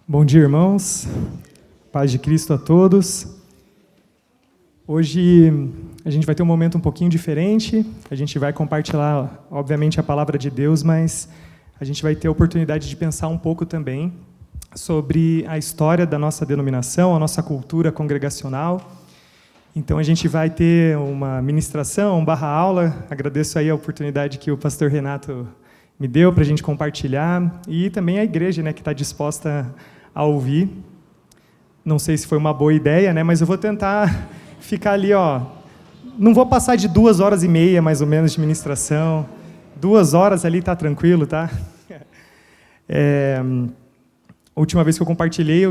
Bom dia, irmãos. Paz de Cristo a todos. Hoje a gente vai ter um momento um pouquinho diferente. A gente vai compartilhar, obviamente, a palavra de Deus, mas a gente vai ter a oportunidade de pensar um pouco também sobre a história da nossa denominação, a nossa cultura congregacional. Então a gente vai ter uma ministração, /aula. Agradeço aí a oportunidade que o pastor Renato me deu para a gente compartilhar, e também a igreja, né, que está disposta a ouvir. Não sei se foi uma boa ideia, né, mas eu vou tentar ficar ali, não vou passar de 2h30, mais ou menos, de ministração. 2 horas ali tá tranquilo, tá? A última vez que eu compartilhei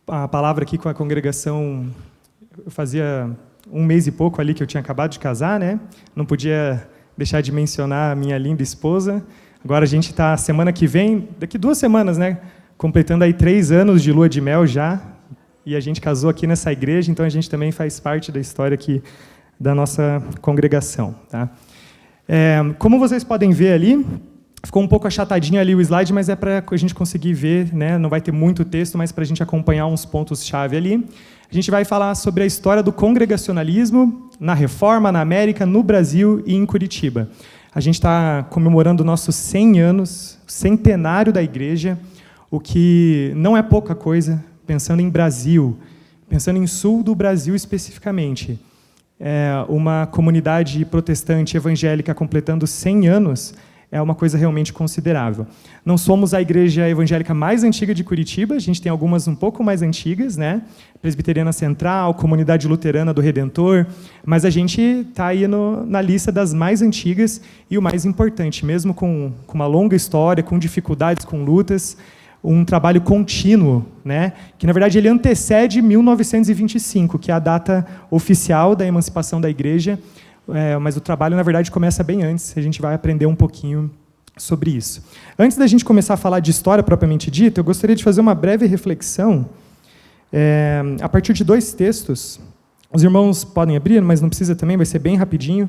a palavra aqui com a congregação, eu fazia 1 mês e pouco ali que eu tinha acabado de casar, né? Não podia deixar de mencionar a minha linda esposa. Agora a gente está, semana que vem, daqui 2 semanas, né? Completando aí 3 anos de lua de mel já. E a gente casou aqui nessa igreja, então a gente também faz parte da história aqui da nossa congregação, tá? Como vocês podem ver ali, ficou um pouco achatadinho ali o slide, mas é para a gente conseguir ver, né? Não vai ter muito texto, mas para a gente acompanhar uns pontos-chave ali. A gente vai falar sobre a história do congregacionalismo na Reforma, na América, no Brasil e em Curitiba. A gente está comemorando o nosso 100 anos, centenário da igreja, o que não é pouca coisa, pensando em Brasil, pensando em sul do Brasil especificamente. Uma comunidade protestante evangélica completando 100 anos é uma coisa realmente considerável. Não somos a igreja evangélica mais antiga de Curitiba, a gente tem algumas um pouco mais antigas, né? Presbiteriana Central, Comunidade Luterana do Redentor, mas a gente está aí na lista das mais antigas e o mais importante, mesmo com uma longa história, com dificuldades, com lutas, um trabalho contínuo, né? Que na verdade ele antecede 1925, que é a data oficial da emancipação da igreja, mas o trabalho na verdade começa bem antes, a gente vai aprender um pouquinho sobre isso. Antes da gente começar a falar de história propriamente dita, eu gostaria de fazer uma breve reflexão a partir de 2 textos. Os irmãos podem abrir, mas não precisa também, vai ser bem rapidinho.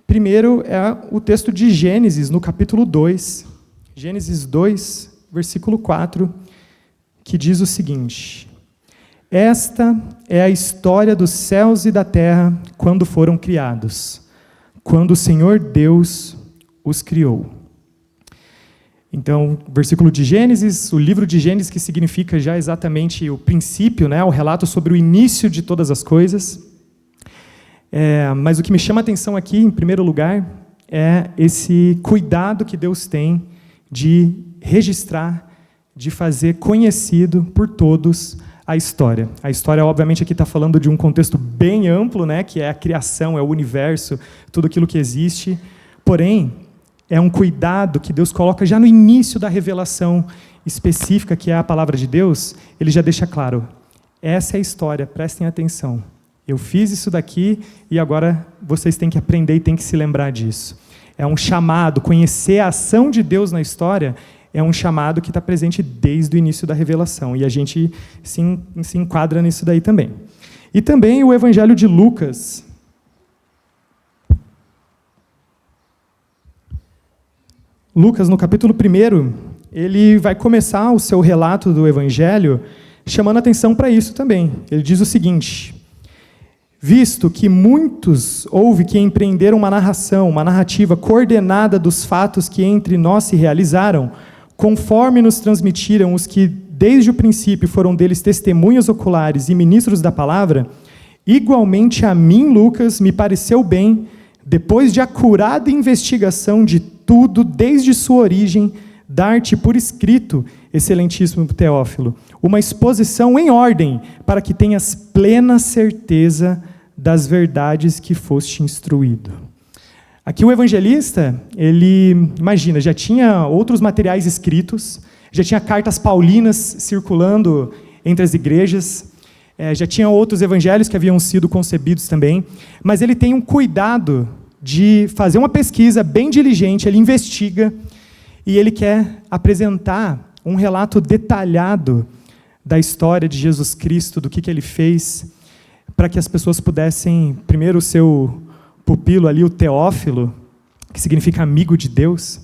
Primeiro é o texto de Gênesis, no capítulo 2, Gênesis 2, versículo 4, que diz o seguinte: esta é a história dos céus e da terra quando foram criados, quando o Senhor Deus os criou. Então, versículo de Gênesis, o livro de Gênesis, que significa já exatamente o princípio, né, o relato sobre o início de todas as coisas. Mas o que me chama a atenção aqui, em primeiro lugar, é esse cuidado que Deus tem de registrar, de fazer conhecido por todos a história. A história, obviamente, aqui está falando de um contexto bem amplo, né, que é a criação, é o universo, tudo aquilo que existe. Porém, é um cuidado que Deus coloca já no início da revelação específica, que é a palavra de Deus. Ele já deixa claro: essa é a história, prestem atenção. Eu fiz isso daqui e agora vocês têm que aprender e têm que se lembrar disso. É um chamado, conhecer a ação de Deus na história é um chamado que está presente desde o início da revelação, e a gente se enquadra nisso daí também. E também o Evangelho de Lucas. Lucas, no capítulo 1, ele vai começar o seu relato do Evangelho chamando atenção para isso também. Ele diz o seguinte: visto que muitos houve que empreenderam uma narrativa coordenada dos fatos que entre nós se realizaram, conforme nos transmitiram os que desde o princípio foram deles testemunhas oculares e ministros da palavra, igualmente a mim, Lucas, me pareceu bem, depois de acurada investigação de tudo desde sua origem, dar-te por escrito, excelentíssimo Teófilo, uma exposição em ordem, para que tenhas plena certeza das verdades que foste instruído. Aqui o evangelista, ele, imagina, já tinha outros materiais escritos, já tinha cartas paulinas circulando entre as igrejas, já tinha outros evangelhos que haviam sido concebidos também, mas ele tem um cuidado de fazer uma pesquisa bem diligente, ele investiga, e ele quer apresentar um relato detalhado da história de Jesus Cristo, do que ele fez, para que as pessoas pudessem, primeiro o seu pupilo ali, o Teófilo, que significa amigo de Deus.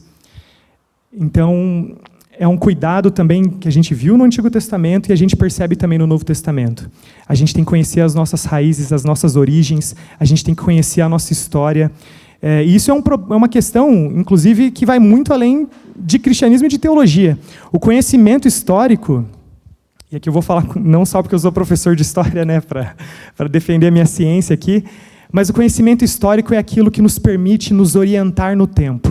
Então, é um cuidado também que a gente viu no Antigo Testamento e a gente percebe também no Novo Testamento. A gente tem que conhecer as nossas raízes, as nossas origens, a gente tem que conhecer a nossa história. E isso é uma questão, inclusive, que vai muito além de cristianismo e de teologia. O conhecimento histórico, e aqui eu vou falar não só porque eu sou professor de história, né, para defender a minha ciência aqui, mas o conhecimento histórico é aquilo que nos permite nos orientar no tempo.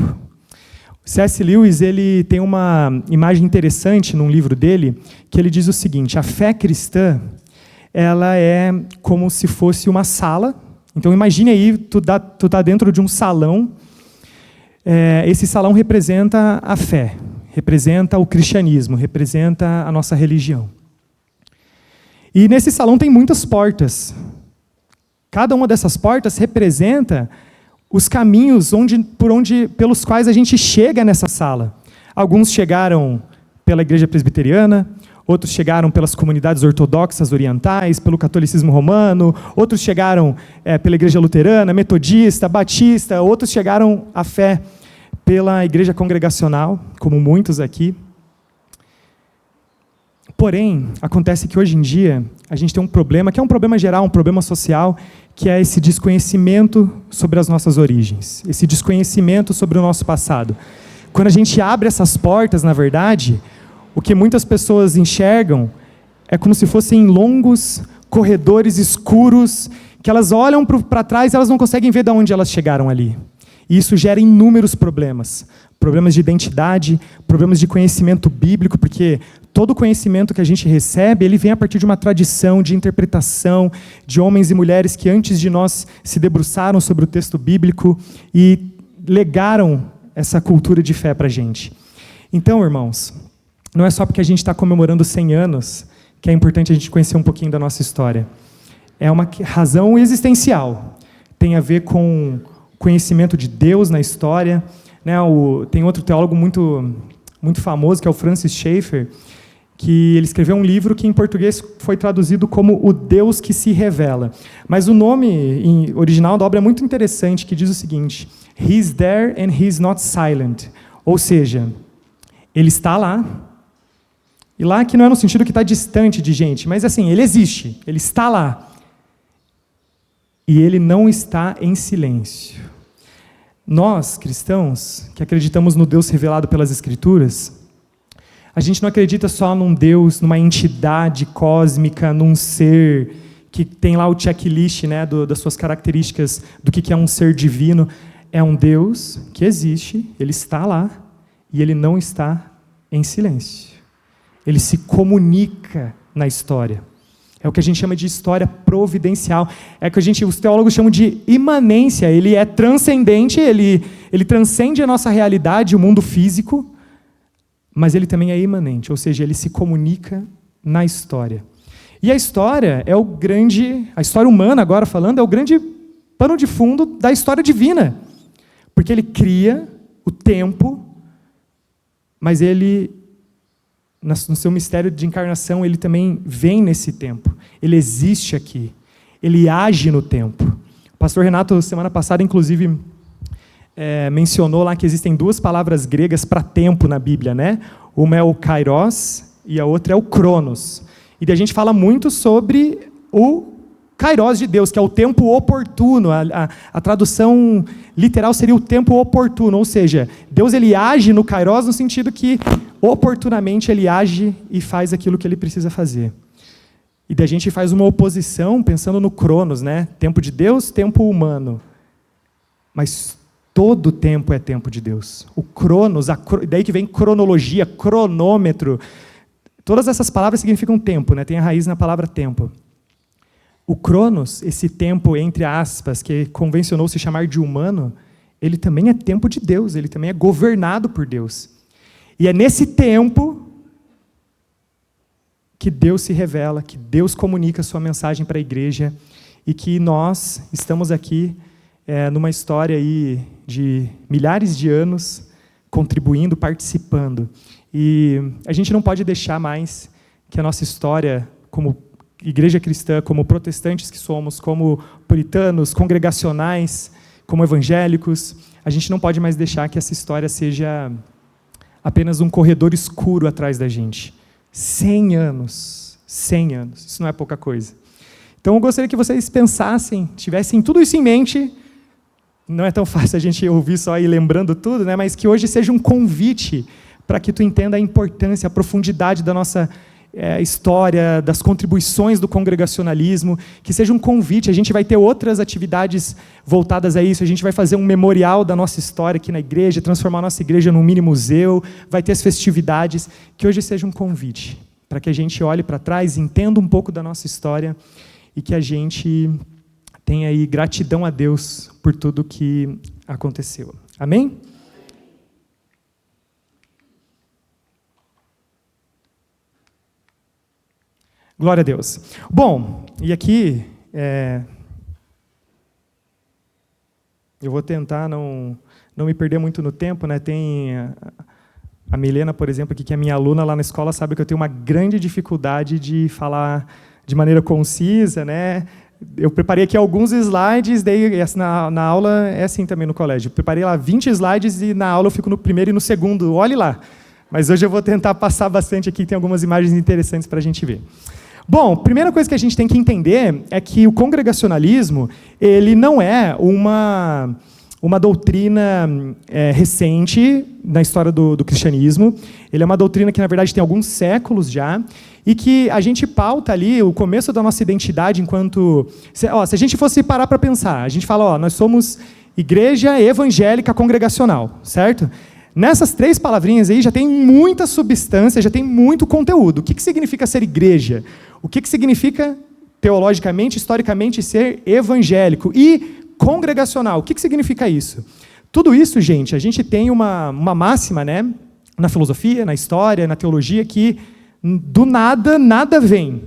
C.S. Lewis ele tem uma imagem interessante num livro dele, que ele diz o seguinte: a fé cristã ela é como se fosse uma sala. Então imagine aí, tu tá dentro de um salão, esse salão representa a fé, representa o cristianismo, representa a nossa religião. E nesse salão tem muitas portas. Cada uma dessas portas representa os caminhos pelos quais a gente chega nessa sala. Alguns chegaram pela igreja presbiteriana, outros chegaram pelas comunidades ortodoxas orientais, pelo catolicismo romano, outros chegaram pela igreja luterana, metodista, batista, outros chegaram à fé pela igreja congregacional, como muitos aqui. Porém, acontece que hoje em dia a gente tem um problema, que é um problema geral, um problema social, que é esse desconhecimento sobre as nossas origens, esse desconhecimento sobre o nosso passado. Quando a gente abre essas portas, na verdade, o que muitas pessoas enxergam é como se fossem longos corredores escuros, que elas olham para trás e elas não conseguem ver de onde elas chegaram ali. E isso gera inúmeros problemas. Problemas de identidade, problemas de conhecimento bíblico, porque todo o conhecimento que a gente recebe, ele vem a partir de uma tradição de interpretação de homens e mulheres que antes de nós se debruçaram sobre o texto bíblico e legaram essa cultura de fé para a gente. Então, irmãos, não é só porque a gente está comemorando 100 anos que é importante a gente conhecer um pouquinho da nossa história. É uma razão existencial. Tem a ver com conhecimento de Deus na história. Tem outro teólogo muito famoso, que é o Francis Schaeffer, que ele escreveu um livro que em português foi traduzido como O Deus que se Revela. Mas o nome original da obra é muito interessante, que diz o seguinte: He is there and he is not silent. Ou seja, ele está lá, e lá que não é no sentido que está distante de gente, mas assim, ele existe, ele está lá. E ele não está em silêncio. Nós, cristãos, que acreditamos no Deus revelado pelas Escrituras, a gente não acredita só num Deus, numa entidade cósmica, num ser que tem lá o checklist, né, das suas características do que é um ser divino. É um Deus que existe, ele está lá, e ele não está em silêncio. Ele se comunica na história. É o que a gente chama de história providencial. É o que os teólogos chamam de imanência. Ele é transcendente, ele transcende a nossa realidade, o mundo físico, mas ele também é imanente, ou seja, ele se comunica na história. E a história a história humana, agora falando, é o grande pano de fundo da história divina. Porque ele cria o tempo, mas ele, no seu mistério de encarnação, ele também vem nesse tempo. Ele existe aqui. Ele age no tempo. O pastor Renato, semana passada, inclusive, mencionou lá que existem duas palavras gregas para tempo na Bíblia, né? Uma é o kairos e a outra é o cronos. E a gente fala muito sobre o kairos de Deus, que é o tempo oportuno. A tradução literal seria o tempo oportuno, ou seja, Deus ele age no kairos no sentido que oportunamente ele age e faz aquilo que ele precisa fazer. E daí a gente faz uma oposição pensando no cronos, né? Tempo de Deus, tempo humano. Mas todo tempo é tempo de Deus. O cronos, daí que vem cronologia, cronômetro. Todas essas palavras significam tempo, né? Tem a raiz na palavra tempo. O cronos, esse tempo, entre aspas, que convencionou se chamar de humano, ele também é tempo de Deus, ele também é governado por Deus. E é nesse tempo que Deus se revela, que Deus comunica a sua mensagem para a igreja e que nós estamos aqui numa história aí de milhares de anos contribuindo, participando. E a gente não pode deixar mais que a nossa história, como igreja cristã, como protestantes que somos, como puritanos, congregacionais, como evangélicos, a gente não pode mais deixar que essa história seja apenas um corredor escuro atrás da gente. 100 anos. 100 anos. Isso não é pouca coisa. Então, eu gostaria que vocês pensassem, tivessem tudo isso em mente. Não é tão fácil a gente ouvir só ir lembrando tudo, né? Mas que hoje seja um convite para que tu entenda a importância, a profundidade da nossa história, das contribuições do congregacionalismo, que seja um convite. A gente vai ter outras atividades voltadas a isso, a gente vai fazer um memorial da nossa história aqui na igreja, transformar a nossa igreja num mini museu, vai ter as festividades, que hoje seja um convite, para que a gente olhe para trás, entenda um pouco da nossa história e que a gente tenha aí gratidão a Deus por tudo que aconteceu. Amém? Glória a Deus. Bom, e aqui eu vou tentar não me perder muito no tempo, né? Tem a Milena, por exemplo, aqui, que é minha aluna lá na escola, sabe que eu tenho uma grande dificuldade de falar de maneira concisa, né? Eu preparei aqui alguns slides, daí na aula é assim também no colégio. Eu preparei lá 20 slides e na aula eu fico no primeiro e no segundo, olhe lá. Mas hoje eu vou tentar passar bastante aqui, tem algumas imagens interessantes para a gente ver. Bom, primeira coisa que a gente tem que entender é que o congregacionalismo, ele não é uma doutrina recente na história do cristianismo. Ele é uma doutrina que, na verdade, tem alguns séculos já, e que a gente pauta ali o começo da nossa identidade enquanto... Se a gente fosse parar para pensar, a gente fala, nós somos igreja evangélica congregacional, certo? Nessas 3 palavrinhas aí já tem muita substância, já tem muito conteúdo. O que significa ser igreja? O que significa, teologicamente, historicamente, ser evangélico? E congregacional, o que significa isso? Tudo isso, gente, a gente tem uma máxima, né, na filosofia, na história, na teologia, que do nada vem.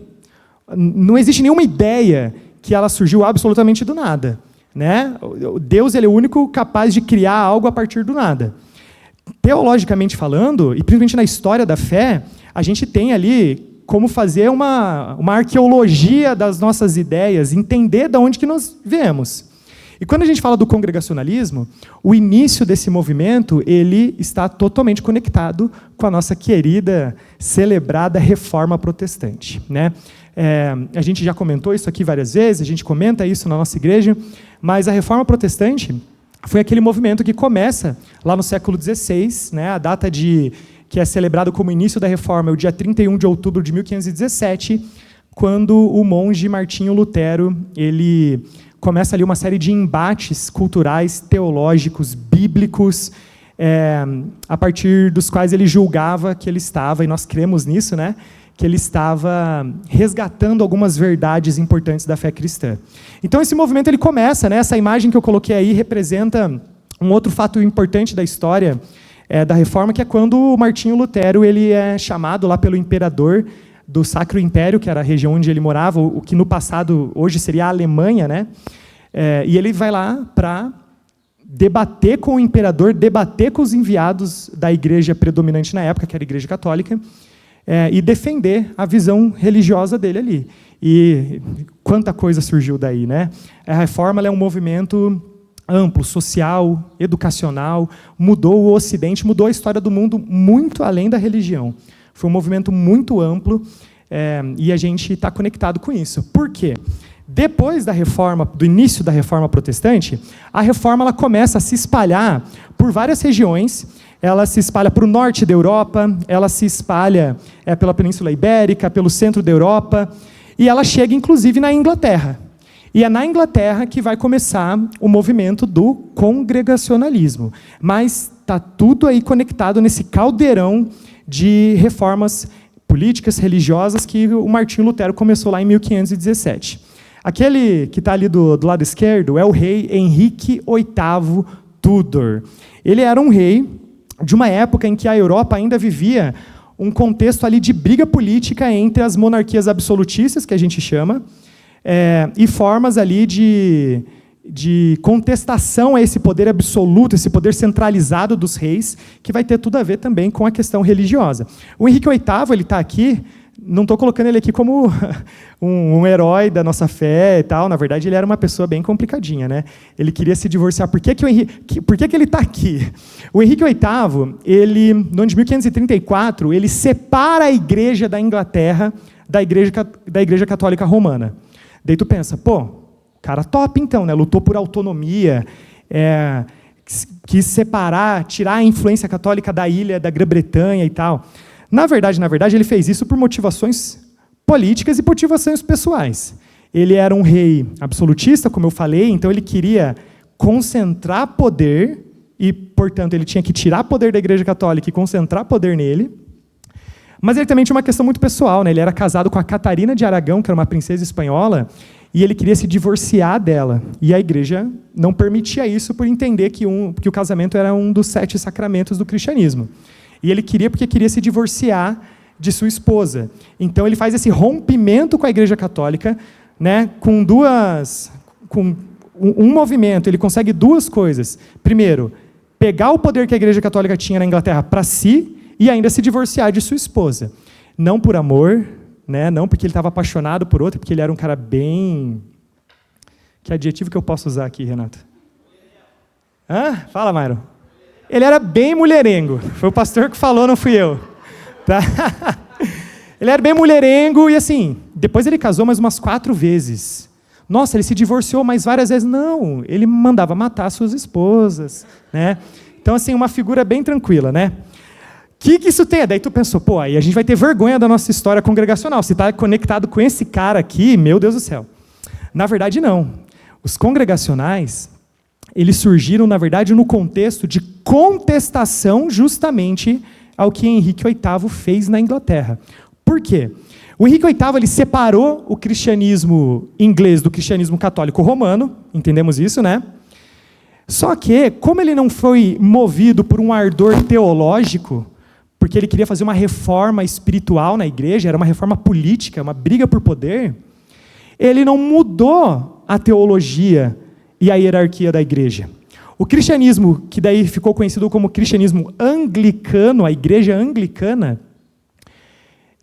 Não existe nenhuma ideia que ela surgiu absolutamente do nada, né? Deus, ele é o único capaz de criar algo a partir do nada. Teologicamente falando, e principalmente na história da fé, a gente tem ali como fazer uma arqueologia das nossas ideias, entender de onde que nós viemos. E quando a gente fala do congregacionalismo, o início desse movimento, ele está totalmente conectado com a nossa querida, celebrada Reforma Protestante, né? A gente já comentou isso aqui várias vezes, a gente comenta isso na nossa igreja, mas a Reforma Protestante foi aquele movimento que começa lá no século XVI, né? A data que é celebrado como início da Reforma é o dia 31 de outubro de 1517, quando o monge Martinho Lutero, ele começa ali uma série de embates culturais, teológicos, bíblicos, a partir dos quais ele julgava que ele estava, e nós cremos nisso, né, que ele estava resgatando algumas verdades importantes da fé cristã. Então esse movimento ele começa, né, essa imagem que eu coloquei aí representa um outro fato importante da história da Reforma, que é quando o Martinho Lutero ele é chamado lá pelo imperador do Sacro Império, que era a região onde ele morava, o que no passado, hoje seria a Alemanha, né? E ele vai lá para debater com o imperador, debater com os enviados da igreja predominante na época, que era a Igreja Católica, e defender a visão religiosa dele ali. E quanta coisa surgiu daí, né? A Reforma ela é um movimento amplo, social, educacional, mudou o Ocidente, mudou a história do mundo muito além da religião. Foi um movimento muito amplo e a gente está conectado com isso. Por quê? Depois da Reforma, do início da Reforma Protestante, a Reforma ela começa a se espalhar por várias regiões. Ela se espalha para o norte da Europa, ela se espalha pela Península Ibérica, pelo centro da Europa, e ela chega inclusive na Inglaterra. E é na Inglaterra que vai começar o movimento do congregacionalismo. Mas está tudo aí conectado nesse caldeirão de reformas políticas, religiosas, que o Martinho Lutero começou lá em 1517. Aquele que está ali do lado esquerdo é o rei Henrique VIII Tudor. Ele era um rei de uma época em que a Europa ainda vivia um contexto ali de briga política entre as monarquias absolutistas, que a gente chama, e formas ali de contestação a esse poder absoluto, esse poder centralizado dos reis, que vai ter tudo a ver também com a questão religiosa. O Henrique VIII está aqui não estou colocando ele aqui como um herói da nossa fé e tal. Na verdade, ele era uma pessoa bem complicadinha, né? Ele queria se divorciar. Por que ele está aqui? O Henrique VIII, ele, no ano de 1534, ele separa a igreja da Inglaterra da igreja católica romana. Daí tu pensa, pô, cara top então, né? Lutou por autonomia, quis separar, tirar a influência católica da ilha, da Grã-Bretanha e tal. Na verdade, ele fez isso por motivações políticas e motivações pessoais. Ele era um rei absolutista, como eu falei, então ele queria concentrar poder e, portanto, ele tinha que tirar poder da Igreja Católica e concentrar poder nele. Mas ele também tinha uma questão muito pessoal, né? Ele era casado com a Catarina de Aragão, que era uma princesa espanhola, e ele queria se divorciar dela. E a igreja não permitia isso por entender que o casamento era um dos 7 sacramentos do cristianismo. E ele porque queria se divorciar de sua esposa. Então ele faz esse rompimento com a Igreja Católica, né, com um movimento. Ele consegue 2 coisas. Primeiro, pegar o poder que a Igreja Católica tinha na Inglaterra para si e ainda se divorciar de sua esposa. Não por amor, né, não porque ele estava apaixonado por outra, porque ele era um cara bem... Que adjetivo que eu posso usar aqui, Renato? Fala, Mairo. Ele era bem mulherengo. Foi o pastor que falou, não fui eu. Tá? Ele era bem mulherengo e, assim, depois ele casou mais umas 4 vezes. Nossa, ele se divorciou mais várias vezes. Não, ele mandava matar suas esposas, né? Então, assim, uma figura bem tranquila, né? O que isso tem? Daí tu pensou, pô, aí a gente vai ter vergonha da nossa história congregacional. Se está conectado com esse cara aqui, meu Deus do céu. Na verdade, não. Os congregacionais... eles surgiram, na verdade, no contexto de contestação justamente ao que Henrique VIII fez na Inglaterra. Por quê? O Henrique VIII ele separou o cristianismo inglês do cristianismo católico romano, entendemos isso, né? Só que, como ele não foi movido por um ardor teológico, porque ele queria fazer uma reforma espiritual na igreja, era uma reforma política, uma briga por poder, ele não mudou a teologia e a hierarquia da igreja. O cristianismo, que daí ficou conhecido como cristianismo anglicano, a igreja anglicana,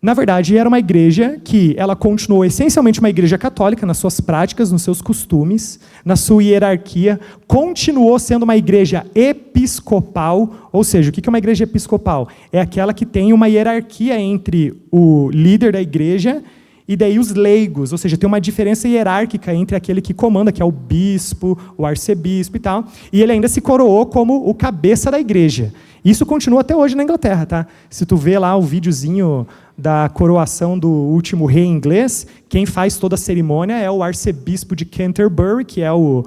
na verdade era uma igreja que ela continuou essencialmente uma igreja católica nas suas práticas, nos seus costumes, na sua hierarquia, continuou sendo uma igreja episcopal, ou seja, o que é uma igreja episcopal? É aquela que tem uma hierarquia entre o líder da igreja e daí os leigos, ou seja, tem uma diferença hierárquica entre aquele que comanda, que é o bispo, o arcebispo e tal, e ele ainda se coroou como o cabeça da igreja. Isso continua até hoje na Inglaterra, tá? Se tu vê lá o videozinho da coroação do último rei inglês, quem faz toda a cerimônia é o arcebispo de Canterbury, que é o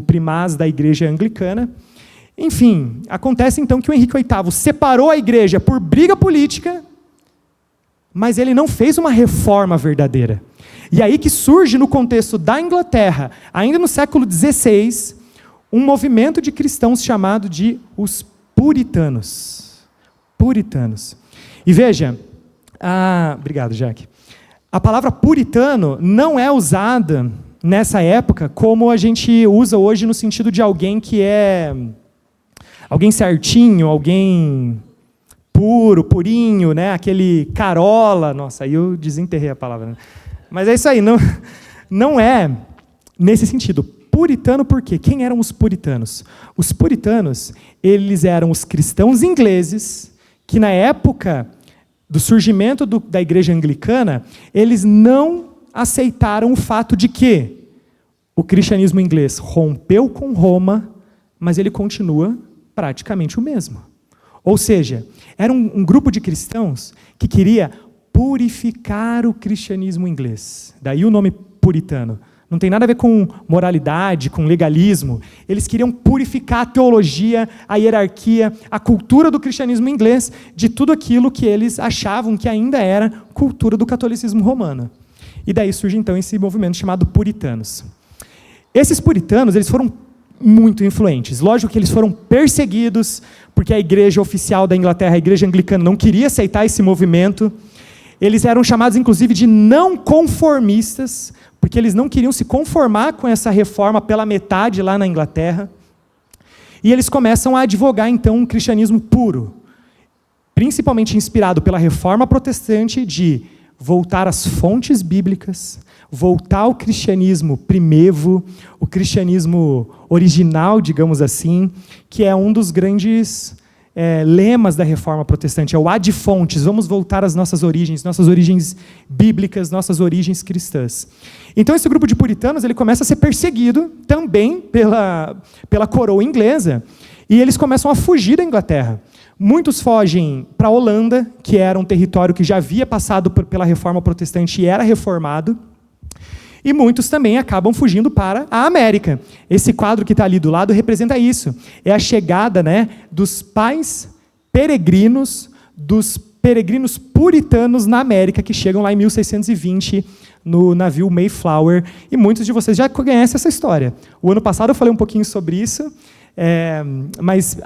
primaz da igreja anglicana. Enfim, acontece então que o Henrique VIII separou a igreja por briga política, mas ele não fez uma reforma verdadeira. E aí que surge no contexto da Inglaterra, ainda no século XVI, um movimento de cristãos chamado de os puritanos. Puritanos. E veja, obrigado, Jack. A palavra puritano não é usada nessa época como a gente usa hoje no sentido de alguém que é alguém certinho, alguém puro, purinho, né? Aquele carola. Nossa, aí eu desenterrei a palavra. Né? Mas é isso aí, não é nesse sentido. Puritano por quê? Quem eram os puritanos? Os puritanos, eles eram os cristãos ingleses que na época do surgimento da igreja anglicana, eles não aceitaram o fato de que o cristianismo inglês rompeu com Roma, mas ele continua praticamente o mesmo. Ou seja, era um grupo de cristãos que queria purificar o cristianismo inglês. Daí o nome puritano. Não tem nada a ver com moralidade, com legalismo. Eles queriam purificar a teologia, a hierarquia, a cultura do cristianismo inglês de tudo aquilo que eles achavam que ainda era cultura do catolicismo romano. E daí surge então esse movimento chamado puritanos. Esses puritanos, eles foram muito influentes. Lógico que eles foram perseguidos, porque a igreja oficial da Inglaterra, a igreja anglicana, não queria aceitar esse movimento. Eles eram chamados, inclusive, de não conformistas, porque eles não queriam se conformar com essa reforma pela metade lá na Inglaterra. E eles começam a advogar, então, um cristianismo puro, principalmente inspirado pela reforma protestante de voltar às fontes bíblicas, voltar ao cristianismo primevo, o cristianismo original, digamos assim, que é um dos grandes lemas da Reforma Protestante, é o ad fontes, vamos voltar às nossas origens bíblicas, nossas origens cristãs. Então esse grupo de puritanos, ele começa a ser perseguido também pela coroa inglesa, e eles começam a fugir da Inglaterra. Muitos fogem para a Holanda, que era um território que já havia passado pela Reforma Protestante e era reformado, e muitos também acabam fugindo para a América. Esse quadro que está ali do lado representa isso. É a chegada, né, dos pais peregrinos, dos peregrinos puritanos na América, que chegam lá em 1620 no navio Mayflower. E muitos de vocês já conhecem essa história. O ano passado eu falei um pouquinho sobre isso, mas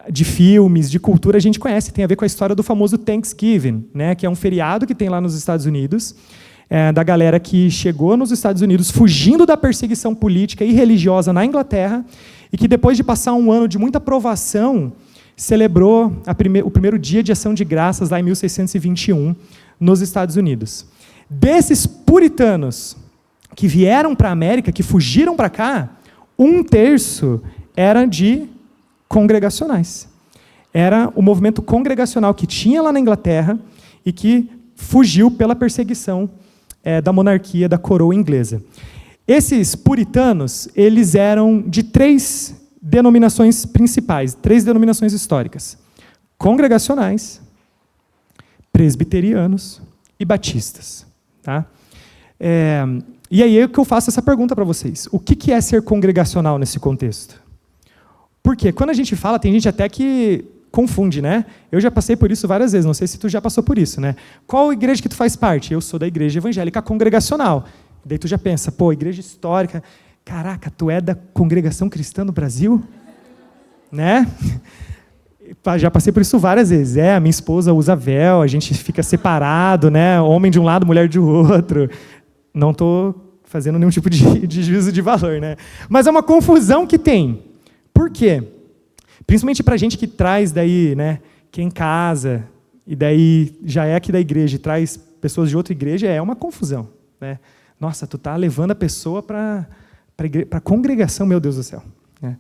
de filmes, de cultura, a gente conhece. Tem a ver com a história do famoso Thanksgiving, né, que é um feriado que tem lá nos Estados Unidos, da galera que chegou nos Estados Unidos fugindo da perseguição política e religiosa na Inglaterra e que depois de passar um ano de muita provação, celebrou o primeiro dia de ação de graças lá em 1621 nos Estados Unidos. Desses puritanos que vieram para a América, que fugiram para cá, 1/3 era de congregacionais. Era o movimento congregacional que tinha lá na Inglaterra e que fugiu pela perseguição da monarquia, da coroa inglesa. Esses puritanos, eles eram de 3 denominações principais, 3 denominações históricas: congregacionais, presbiterianos e batistas. Tá? E aí é que eu faço essa pergunta para vocês. O que é ser congregacional nesse contexto? Porque quando a gente fala, tem gente até que confunde, né? Eu já passei por isso várias vezes, não sei se tu já passou por isso, né? Qual igreja que tu faz parte? Eu sou da igreja evangélica congregacional. Daí tu já pensa, pô, igreja histórica, caraca, tu é da congregação cristã no Brasil? Né? Já passei por isso várias vezes. A minha esposa usa véu, a gente fica separado, né? Homem de um lado, mulher de outro. Não estou fazendo nenhum tipo de juízo de valor, né? Mas é uma confusão que tem. Por quê? Principalmente para a gente que traz daí, né, quem casa, e daí já é aqui da igreja e traz pessoas de outra igreja, é uma confusão. Né? Nossa, tu está levando a pessoa para a congregação, meu Deus do céu. Né?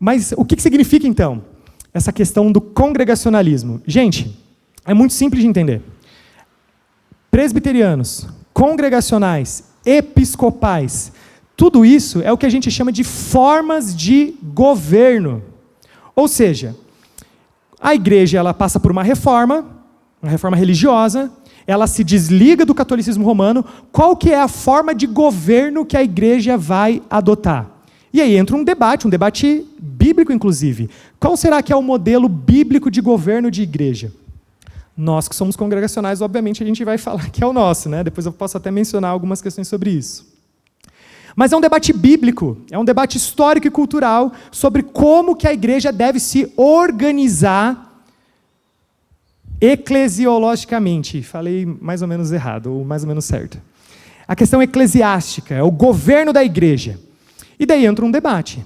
Mas o que significa, então, essa questão do congregacionalismo? Gente, é muito simples de entender. Presbiterianos, congregacionais, episcopais, tudo isso é o que a gente chama de formas de governo. Ou seja, a igreja ela passa por uma reforma religiosa, ela se desliga do catolicismo romano. Qual que é a forma de governo que a igreja vai adotar? E aí entra um debate bíblico, inclusive. Qual será que é o modelo bíblico de governo de igreja? Nós que somos congregacionais, obviamente, a gente vai falar que é o nosso, né? Depois eu posso até mencionar algumas questões sobre isso. Mas é um debate bíblico, é um debate histórico e cultural sobre como que a igreja deve se organizar eclesiologicamente. Falei mais ou menos errado, ou mais ou menos certo. A questão eclesiástica, é o governo da igreja. E daí entra um debate.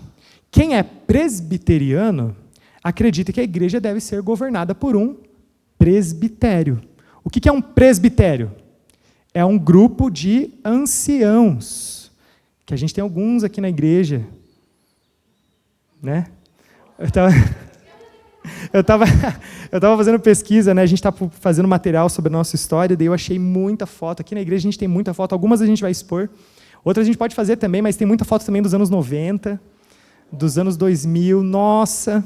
Quem é presbiteriano acredita que a igreja deve ser governada por um presbitério. O que é um presbitério? É um grupo de anciãos. Que a gente tem alguns aqui na igreja, né? Eu estava fazendo pesquisa, né? A gente está fazendo material sobre a nossa história, daí eu achei muita foto. Aqui na igreja a gente tem muita foto, algumas a gente vai expor, outras a gente pode fazer também, mas tem muita foto também dos anos 90, dos anos 2000, nossa,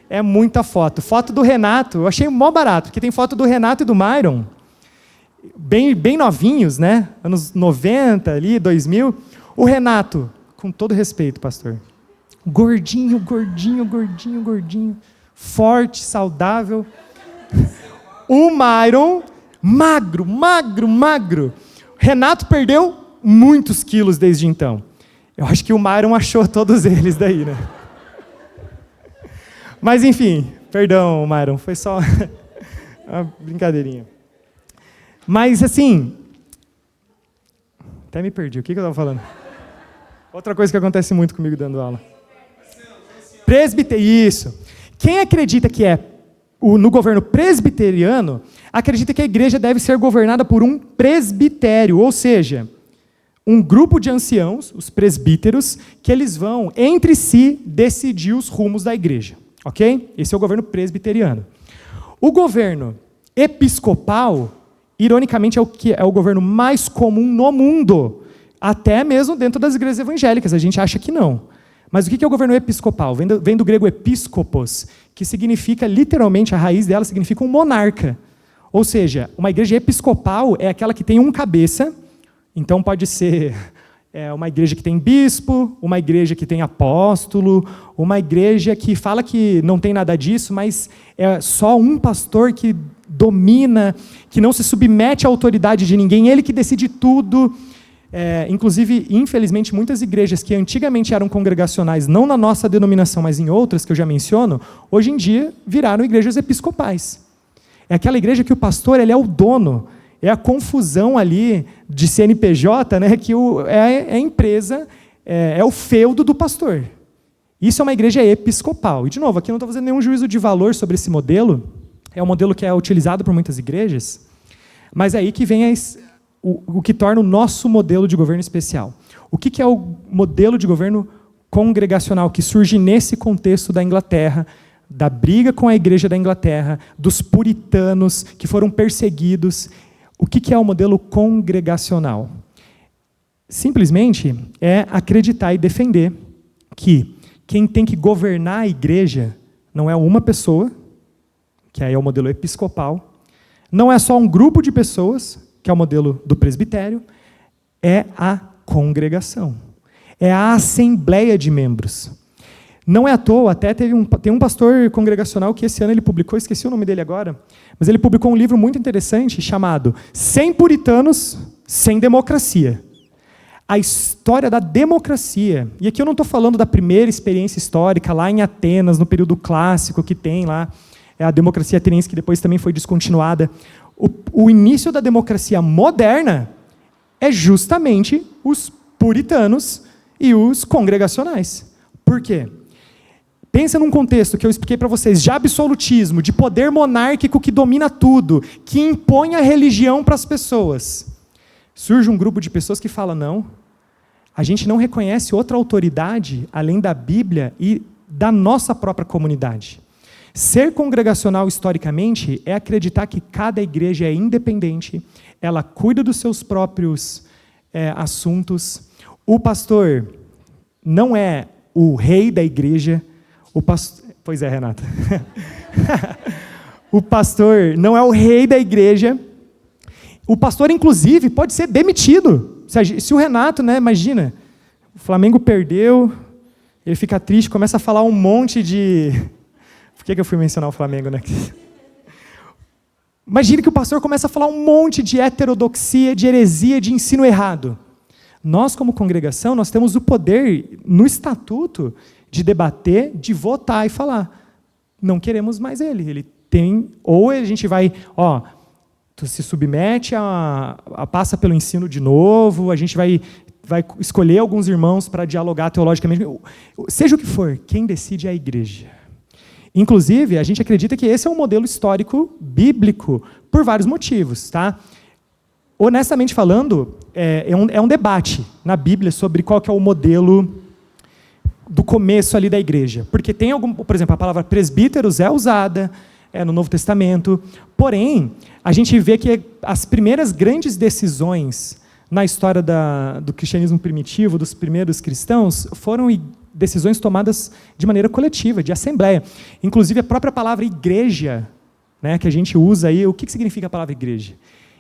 é muita foto. Foto do Renato, eu achei mó barato, porque tem foto do Renato e do Myron, bem novinhos, né? Anos 90, ali, 2000. O Renato, com todo respeito, pastor, gordinho, forte, saudável. O Myron, magro. Renato perdeu muitos quilos desde então. Eu acho que o Myron achou todos eles daí, né? Mas enfim, perdão, Myron, foi só uma brincadeirinha. Mas assim, até me perdi, o que eu estava falando? Outra coisa que acontece muito comigo dando aula. Presbitério, isso. Quem acredita que é no governo presbiteriano, acredita que a igreja deve ser governada por um presbitério, ou seja, um grupo de anciãos, os presbíteros, que eles vão, entre si, decidir os rumos da igreja. Ok? Esse é o governo presbiteriano. O governo episcopal, ironicamente, é o governo mais comum no mundo, até mesmo dentro das igrejas evangélicas. A gente acha que não. Mas o que é o governo episcopal? Vem do grego episkopos, que significa, literalmente, a raiz dela significa um monarca. Ou seja, uma igreja episcopal é aquela que tem um cabeça. Então pode ser uma igreja que tem bispo, uma igreja que tem apóstolo, uma igreja que fala que não tem nada disso, mas é só um pastor que domina, que não se submete à autoridade de ninguém, ele que decide tudo. Inclusive, infelizmente, muitas igrejas que antigamente eram congregacionais, não na nossa denominação, mas em outras que eu já menciono, hoje em dia viraram igrejas episcopais. É aquela igreja que o pastor ele é o dono. É a confusão ali de CNPJ, né, que é a empresa, é o feudo do pastor. Isso é uma igreja episcopal. E, de novo, aqui eu não estou fazendo nenhum juízo de valor sobre esse modelo. É um modelo que é utilizado por muitas igrejas. Mas é aí que vem o que torna o nosso modelo de governo especial. O que é o modelo de governo congregacional que surge nesse contexto da Inglaterra, da briga com a igreja da Inglaterra, dos puritanos que foram perseguidos. O que é o modelo congregacional? Simplesmente é acreditar e defender que quem tem que governar a igreja não é uma pessoa, que aí é o modelo episcopal, não é só um grupo de pessoas, que é o modelo do presbitério, é a congregação, é a assembleia de membros. Não é à toa, até tem um pastor congregacional que esse ano ele publicou, esqueci o nome dele agora, mas ele publicou um livro muito interessante chamado 100 Puritanos sem Democracia. A história da democracia. E aqui eu não estou falando da primeira experiência histórica lá em Atenas, no período clássico que tem lá, a democracia ateniense que depois também foi descontinuada. O início da democracia moderna é justamente os puritanos e os congregacionais. Por quê? Pensa num contexto que eu expliquei para vocês, de absolutismo, de poder monárquico que domina tudo, que impõe a religião para as pessoas. Surge um grupo de pessoas que fala, não, a gente não reconhece outra autoridade, além da Bíblia e da nossa própria comunidade. Ser congregacional, historicamente, é acreditar que cada igreja é independente, ela cuida dos seus próprios assuntos. O pastor não é o rei da igreja. Pois é, Renata. O pastor não é o rei da igreja. O pastor, inclusive, pode ser demitido. Se o Renato, né, imagina, o Flamengo perdeu, ele fica triste, começa a falar um monte de... Por que eu fui mencionar o Flamengo, né? Imagina que o pastor começa a falar um monte de heterodoxia, de heresia, de ensino errado. Nós, como congregação, nós temos o poder, no estatuto, de debater, de votar e falar, não queremos mais ele. Ele tem, ou a gente vai, tu se submete passa pelo ensino de novo, a gente vai escolher alguns irmãos para dialogar teologicamente, seja o que for, quem decide é a igreja. Inclusive, a gente acredita que esse é um modelo histórico bíblico, por vários motivos, tá? Honestamente falando, é um debate na Bíblia sobre qual que é o modelo do começo ali da igreja. Porque tem por exemplo, a palavra presbíteros é usada no Novo Testamento, porém, a gente vê que as primeiras grandes decisões na história do cristianismo primitivo, dos primeiros cristãos, foram decisões tomadas de maneira coletiva, de assembleia. Inclusive, a própria palavra igreja, né, que a gente usa aí, o que significa a palavra igreja?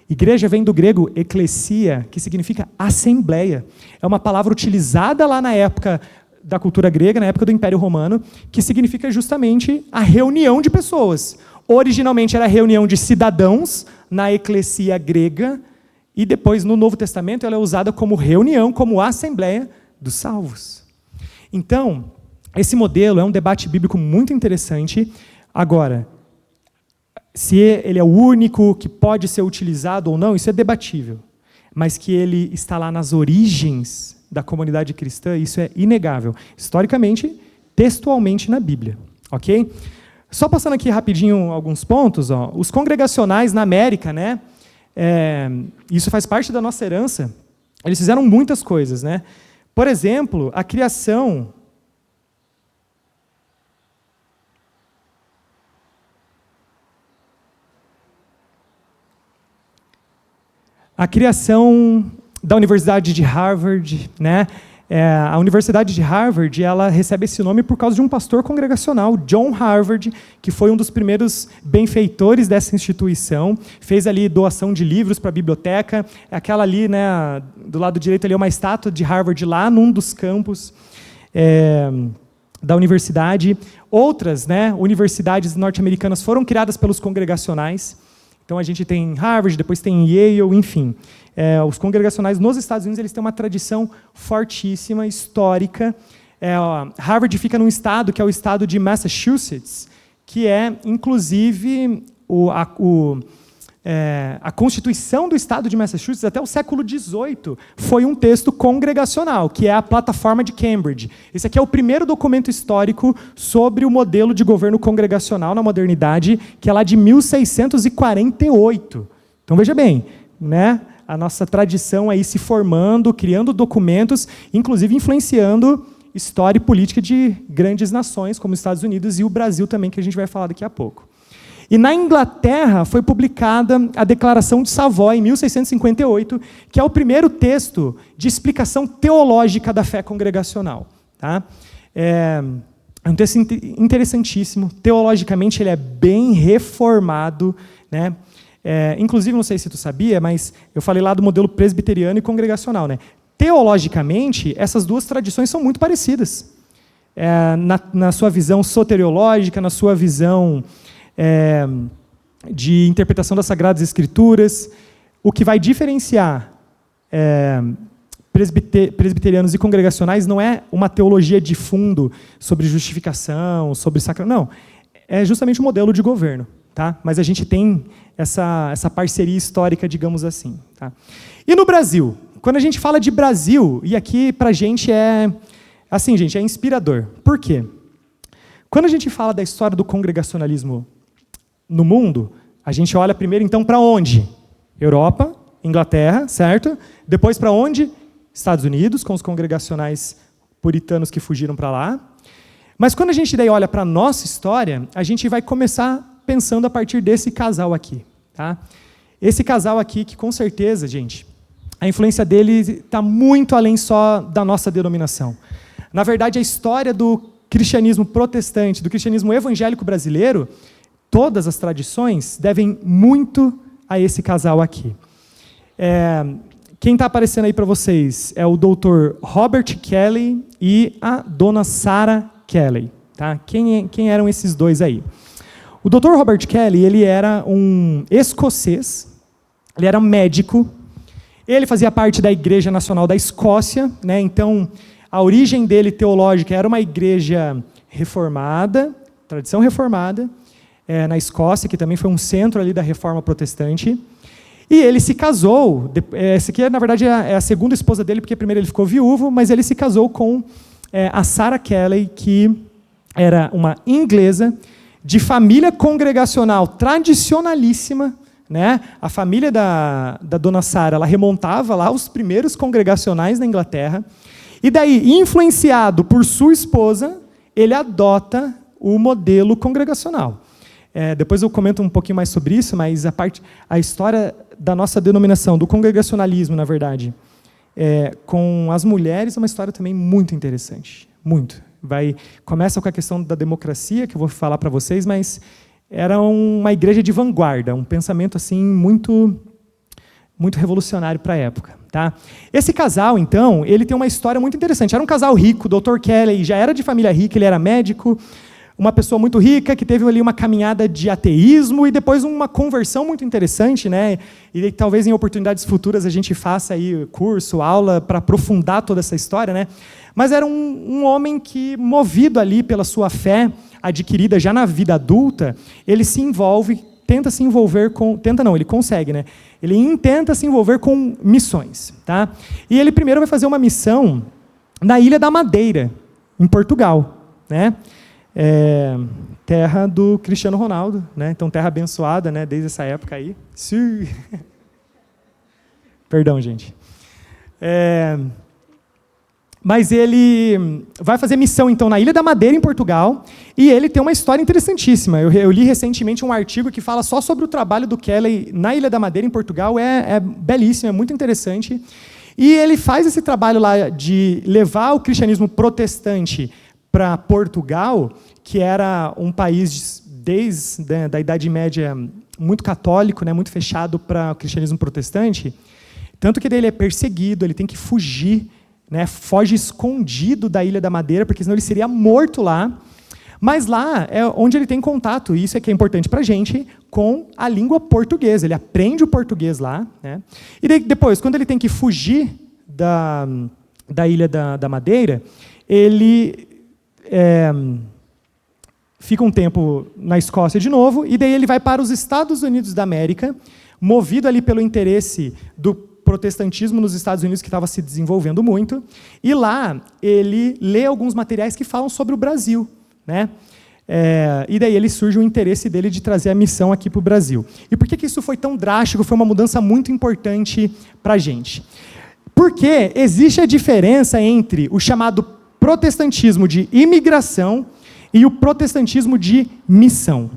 Igreja vem do grego eklesia, que significa assembleia. É uma palavra utilizada lá na época da cultura grega, na época do Império Romano, que significa justamente a reunião de pessoas. Originalmente era a reunião de cidadãos na eclesia grega, e depois, no Novo Testamento, ela é usada como reunião, como assembleia dos salvos. Então, esse modelo é um debate bíblico muito interessante. Agora, se ele é o único que pode ser utilizado ou não, isso é debatível. Mas que ele está lá nas origens da comunidade cristã, isso é inegável. Historicamente, textualmente na Bíblia. Ok? Só passando aqui rapidinho alguns pontos, ó, os congregacionais na América, né, isso faz parte da nossa herança, eles fizeram muitas coisas, né? Por exemplo, a criação da Universidade de Harvard, né? A Universidade de Harvard, ela recebe esse nome por causa de um pastor congregacional, John Harvard, que foi um dos primeiros benfeitores dessa instituição, fez ali doação de livros para a biblioteca, aquela ali, né, do lado direito ali é uma estátua de Harvard lá num dos campos da universidade. Outras, né, universidades norte-americanas foram criadas pelos congregacionais. Então a gente tem Harvard, depois tem Yale, enfim. Os congregacionais nos Estados Unidos eles têm uma tradição fortíssima, histórica. Harvard fica num estado que é o estado de Massachusetts, que é, inclusive, a Constituição do estado de Massachusetts, até o século XVIII, foi um texto congregacional, que é a Plataforma de Cambridge. Esse aqui é o primeiro documento histórico sobre o modelo de governo congregacional na modernidade, que é lá de 1648. Então, veja bem, né? A nossa tradição aí se formando, criando documentos, inclusive influenciando história e política de grandes nações, como os Estados Unidos e o Brasil também, que a gente vai falar daqui a pouco. E na Inglaterra foi publicada a Declaração de Savoy, em 1658, que é o primeiro texto de explicação teológica da fé congregacional. Tá? É um texto interessantíssimo, teologicamente ele é bem reformado, né? Inclusive, não sei se tu sabia, mas eu falei lá do modelo presbiteriano e congregacional. Né? Teologicamente, essas duas tradições são muito parecidas. Na sua visão soteriológica, na sua visão de interpretação das Sagradas Escrituras, o que vai diferenciar presbiterianos e congregacionais não é uma teologia de fundo sobre justificação, sobre sacramento, não. É justamente o modelo de governo. Tá? Mas a gente tem essa parceria histórica, digamos assim. Tá? E no Brasil? Quando a gente fala de Brasil, e aqui para a gente assim, gente, é inspirador. Por quê? Quando a gente fala da história do congregacionalismo no mundo, a gente olha primeiro, então, para onde? Europa, Inglaterra, certo? Depois para onde? Estados Unidos, com os congregacionais puritanos que fugiram para lá. Mas quando a gente daí olha para a nossa história, a gente vai começar pensando a partir desse casal aqui. Tá? Esse casal aqui, que com certeza, gente, a influência dele está muito além só da nossa denominação. Na verdade, a história do cristianismo protestante, do cristianismo evangélico brasileiro, todas as tradições devem muito a esse casal aqui. Quem está aparecendo aí para vocês é o Dr. Robert Kelly e a Dona Sarah Kelly. Tá? Quem eram esses dois aí? O Dr. Robert Kelly, ele era um escocês, ele era médico, ele fazia parte da Igreja Nacional da Escócia, né? Então, a origem dele teológica era uma igreja reformada, tradição reformada, na Escócia, que também foi um centro ali da reforma protestante, e ele se casou, essa aqui, na verdade, é a segunda esposa dele, porque primeiro ele ficou viúvo, mas ele se casou com a Sarah Kelly, que era uma inglesa, de família congregacional tradicionalíssima, né? A família da Dona Sarah, ela remontava lá os primeiros congregacionais na Inglaterra, e daí, influenciado por sua esposa, ele adota o modelo congregacional. Depois eu comento um pouquinho mais sobre isso, mas a história da nossa denominação, do congregacionalismo, na verdade, com as mulheres, é uma história também muito interessante, muito. Começa com a questão da democracia, que eu vou falar para vocês, mas era uma igreja de vanguarda, um pensamento assim muito, muito revolucionário para a época. Tá? Esse casal, então, ele tem uma história muito interessante. Era um casal rico, o Dr. Kelly já era de família rica, ele era médico, uma pessoa muito rica, que teve ali uma caminhada de ateísmo e depois uma conversão muito interessante, né? E talvez em oportunidades futuras a gente faça aí curso, aula, para aprofundar toda essa história, né? Mas era um homem que, movido ali pela sua fé adquirida já na vida adulta, ele se envolve, tenta se envolver com... Tenta não, ele consegue, né? Ele intenta se envolver com missões. Tá? E ele primeiro vai fazer uma missão na Ilha da Madeira, em Portugal. Né? terra do Cristiano Ronaldo, né? Então, terra abençoada, né? Desde essa época aí. Sim. Perdão, gente. Mas ele vai fazer missão, então, na Ilha da Madeira, em Portugal, e ele tem uma história interessantíssima. Eu li recentemente um artigo que fala só sobre o trabalho do Kelly na Ilha da Madeira, em Portugal. É belíssimo, é muito interessante. E ele faz esse trabalho lá de levar o cristianismo protestante para Portugal, que era um país, desde a Idade Média, muito católico, né, muito fechado para o cristianismo protestante. Tanto que ele é perseguido, ele tem que fugir, né, foge escondido da Ilha da Madeira, porque senão ele seria morto lá. Mas lá é onde ele tem contato, e isso é que é importante para a gente, com a língua portuguesa. Ele aprende o português lá. Né? E depois, quando ele tem que fugir da Ilha da Madeira, ele fica um tempo na Escócia de novo, e daí ele vai para os Estados Unidos da América, movido ali pelo interesse do protestantismo nos Estados Unidos, que estava se desenvolvendo muito, e lá ele lê alguns materiais que falam sobre o Brasil. Né? E daí ele surge o interesse dele de trazer a missão aqui para o Brasil. E por que isso foi tão drástico? Foi uma mudança muito importante para a gente. Porque existe a diferença entre o chamado protestantismo de imigração e o protestantismo de missão.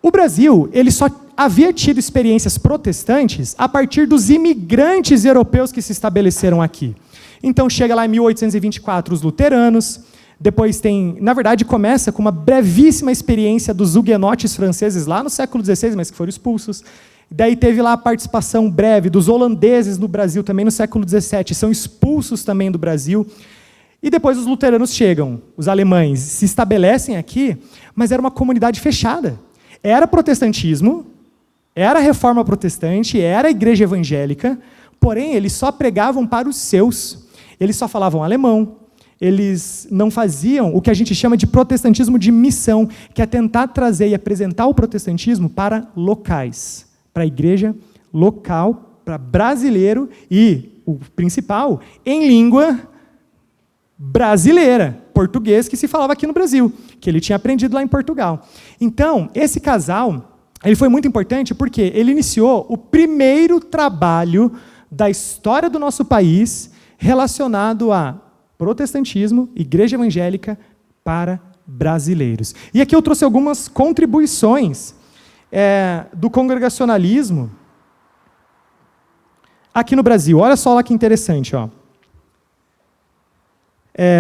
O Brasil, ele só havia tido experiências protestantes a partir dos imigrantes europeus que se estabeleceram aqui. Então, chega lá em 1824 os luteranos, depois tem, na verdade, começa com uma brevíssima experiência dos huguenotes franceses lá no século XVI, mas que foram expulsos. Daí teve lá a participação breve dos holandeses no Brasil, também no século XVII, são expulsos também do Brasil. E depois os luteranos chegam, os alemães, se estabelecem aqui, mas era uma comunidade fechada. Era protestantismo, era a reforma protestante, era a igreja evangélica, porém eles só pregavam para os seus. Eles só falavam alemão, eles não faziam o que a gente chama de protestantismo de missão, que é tentar trazer e apresentar o protestantismo para locais, para a igreja local, para brasileiro e, o principal, em língua brasileira, português, que se falava aqui no Brasil, que ele tinha aprendido lá em Portugal. Então, esse casal, ele foi muito importante porque ele iniciou o primeiro trabalho da história do nosso país relacionado a protestantismo, igreja evangélica para brasileiros. E aqui eu trouxe algumas contribuições do congregacionalismo aqui no Brasil. Olha só lá que interessante. Ó.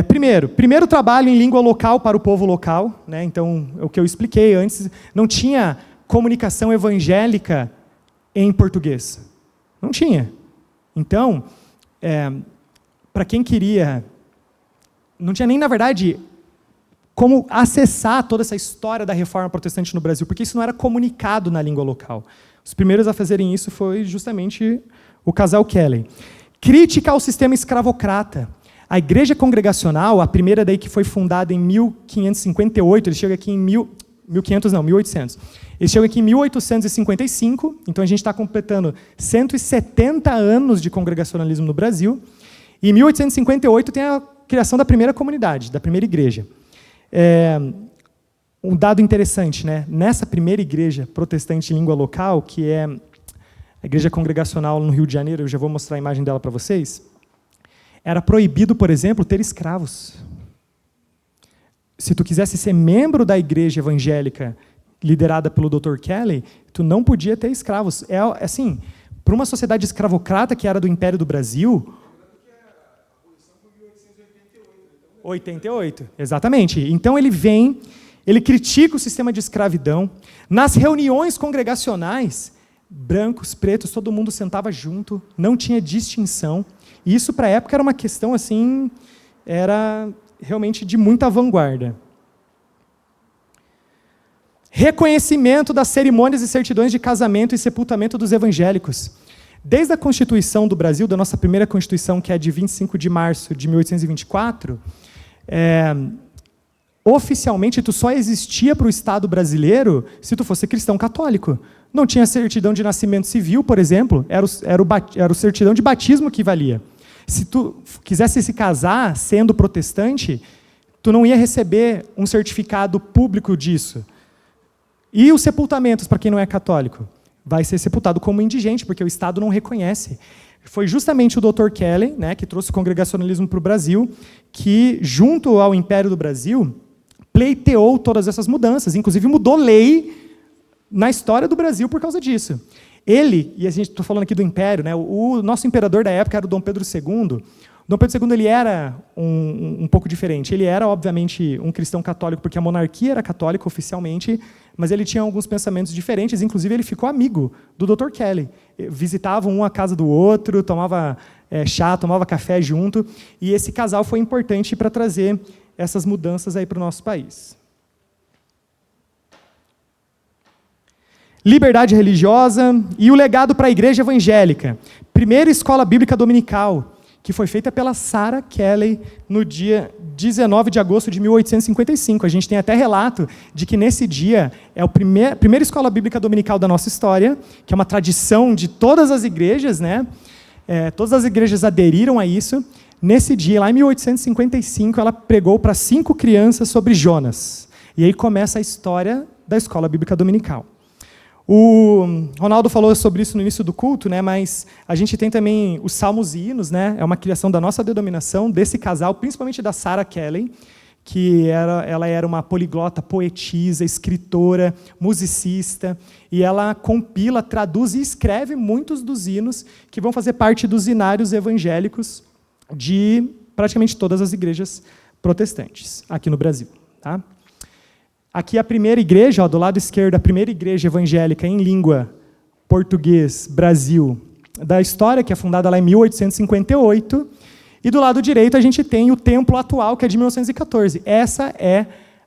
Primeiro trabalho em língua local para o povo local. Né? Então, o que eu expliquei antes, não tinha comunicação evangélica em português. Não tinha. Então, para quem queria... Não tinha nem, na verdade, como acessar toda essa história da reforma protestante no Brasil, porque isso não era comunicado na língua local. Os primeiros a fazerem isso foi justamente o casal Kelly. Crítica ao sistema escravocrata. A igreja congregacional, a primeira daí que foi fundada em 1558, ele chega aqui em 1800. Ele chega aqui em 1855, então a gente está completando 170 anos de congregacionalismo no Brasil. E em 1858 tem a criação da primeira comunidade, da primeira igreja. Um dado interessante, né? Nessa primeira igreja protestante em língua local, que é a igreja congregacional no Rio de Janeiro, eu já vou mostrar a imagem dela para vocês, era proibido, por exemplo, ter escravos. Se tu quisesse ser membro da igreja evangélica liderada pelo Dr. Kelly, tu não podia ter escravos. Assim, para uma sociedade escravocrata que era do Império do Brasil... 88, exatamente. Então ele vem, ele critica o sistema de escravidão. Nas reuniões congregacionais, brancos, pretos, todo mundo sentava junto, não tinha distinção. E isso, para a época, era uma questão assim, era realmente de muita vanguarda. Reconhecimento das cerimônias e certidões de casamento e sepultamento dos evangélicos. Desde a Constituição do Brasil, da nossa primeira Constituição, que é de 25 de março de 1824, oficialmente tu só existia para o Estado brasileiro se tu fosse cristão católico. Não tinha certidão de nascimento civil, por exemplo, era o certidão de batismo que valia. Se tu quisesse se casar sendo protestante, tu não ia receber um certificado público disso. E os sepultamentos, para quem não é católico? Vai ser sepultado como indigente, porque o Estado não reconhece. Foi justamente o Dr. Kelly, né, que trouxe o congregacionalismo para o Brasil, que, junto ao Império do Brasil, pleiteou todas essas mudanças, inclusive mudou lei na história do Brasil por causa disso. Ele, e a gente está falando aqui do Império, né, o nosso imperador da época era o Dom Pedro II. O Dom Pedro II ele era um pouco diferente. Ele era, obviamente, um cristão católico, porque a monarquia era católica oficialmente, mas ele tinha alguns pensamentos diferentes, inclusive ele ficou amigo do Dr. Kelly. Visitavam um a casa do outro, tomava chá, tomava café junto, e esse casal foi importante para trazer essas mudanças aí para o nosso país. Liberdade religiosa e o legado para a igreja evangélica. Primeira escola bíblica dominical, que foi feita pela Sarah Kelly no dia 19 de agosto de 1855. A gente tem até relato de que nesse dia é a primeira escola bíblica dominical da nossa história, que é uma tradição de todas as igrejas, né? Todas as igrejas aderiram a isso. Nesse dia, lá em 1855, ela pregou para 5 crianças sobre Jonas. E aí começa a história da escola bíblica dominical. O Ronaldo falou sobre isso no início do culto, né, mas a gente tem também os salmos e hinos, né, é uma criação da nossa denominação, desse casal, principalmente da Sarah Kelly, que ela era uma poliglota, poetisa, escritora, musicista, e ela compila, traduz e escreve muitos dos hinos que vão fazer parte dos hinários evangélicos de praticamente todas as igrejas protestantes aqui no Brasil. Tá? Aqui a primeira igreja, ó, do lado esquerdo, a primeira igreja evangélica em língua português, Brasil, da história, que é fundada lá em 1858, e do lado direito a gente tem o templo atual, que é de 1914. Essa é